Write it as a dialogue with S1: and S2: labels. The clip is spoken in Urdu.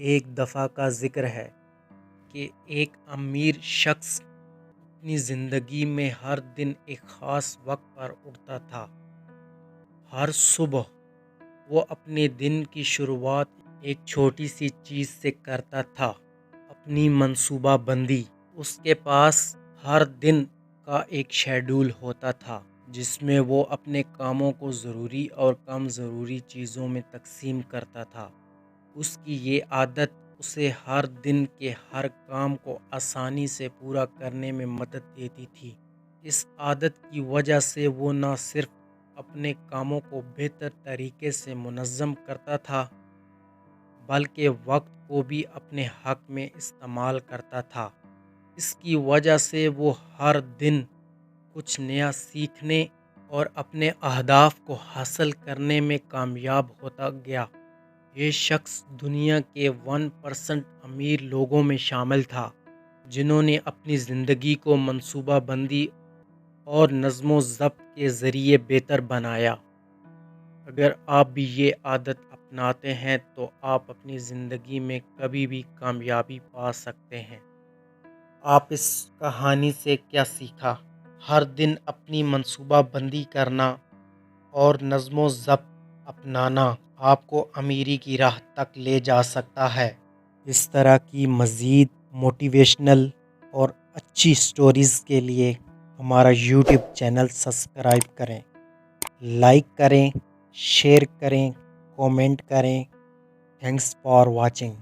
S1: ایک دفعہ کا ذکر ہے کہ ایک امیر شخص اپنی زندگی میں ہر دن ایک خاص وقت پر اٹھتا تھا۔ ہر صبح وہ اپنے دن کی شروعات ایک چھوٹی سی چیز سے کرتا تھا، اپنی منصوبہ بندی۔ اس کے پاس ہر دن کا ایک شیڈول ہوتا تھا جس میں وہ اپنے کاموں کو ضروری اور کم ضروری چیزوں میں تقسیم کرتا تھا۔ اس کی یہ عادت اسے ہر دن کے ہر کام کو آسانی سے پورا کرنے میں مدد دیتی تھی۔ اس عادت کی وجہ سے وہ نہ صرف اپنے کاموں کو بہتر طریقے سے منظم کرتا تھا بلکہ وقت کو بھی اپنے حق میں استعمال کرتا تھا۔ اس کی وجہ سے وہ ہر دن کچھ نیا سیکھنے اور اپنے اہداف کو حاصل کرنے میں کامیاب ہوتا گیا۔ یہ شخص دنیا کے 1% امیر لوگوں میں شامل تھا جنہوں نے اپنی زندگی کو منصوبہ بندی اور نظم و ضبط کے ذریعے بہتر بنایا۔ اگر آپ بھی یہ عادت اپناتے ہیں تو آپ اپنی زندگی میں کبھی بھی کامیابی پا سکتے ہیں۔ آپ اس کہانی سے کیا سیکھا؟ ہر دن اپنی منصوبہ بندی کرنا اور نظم و ضبط اپنانا آپ کو امیری کی راہ تک لے جا سکتا ہے۔ اس طرح کی مزید موٹیویشنل اور اچھی سٹوریز کے لیے ہمارا یوٹیوب چینل سبسکرائب کریں، لائک کریں، شیئر کریں، کومنٹ کریں۔ Thanks for watching.